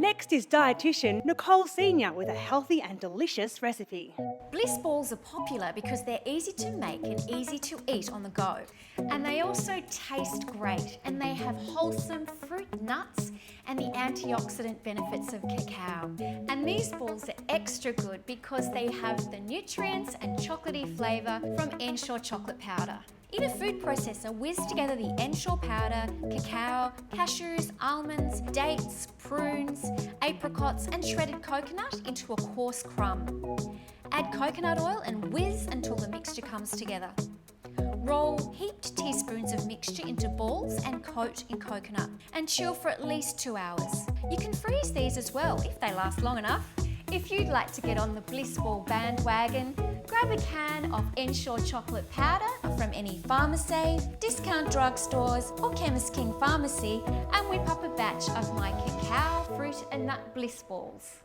Next is dietitian Nicole Senior with a healthy and delicious recipe. Bliss Balls are popular because they're easy to make and easy to eat on the go. And they also taste great, and they have wholesome fruit, nuts, and the antioxidant benefits of cacao. And these balls are extra good because they have the nutrients and chocolatey flavour from Ensure chocolate powder. In a food processor, whiz together the Ensure powder, cacao, cashews, almonds, dates, prunes, apricots and shredded coconut into a coarse crumb. Add coconut oil and whiz until the mixture comes together. Roll heaped teaspoons of mixture into balls and coat in coconut and chill for at least 2 hours. You can freeze these as well if they last long enough. If you'd like to get on the Bliss Ball bandwagon, grab a can of Ensure chocolate powder from any Pharmacy, discount drugstores or Chemist King Pharmacy and whip up a batch of my cacao, fruit and nut Bliss Balls.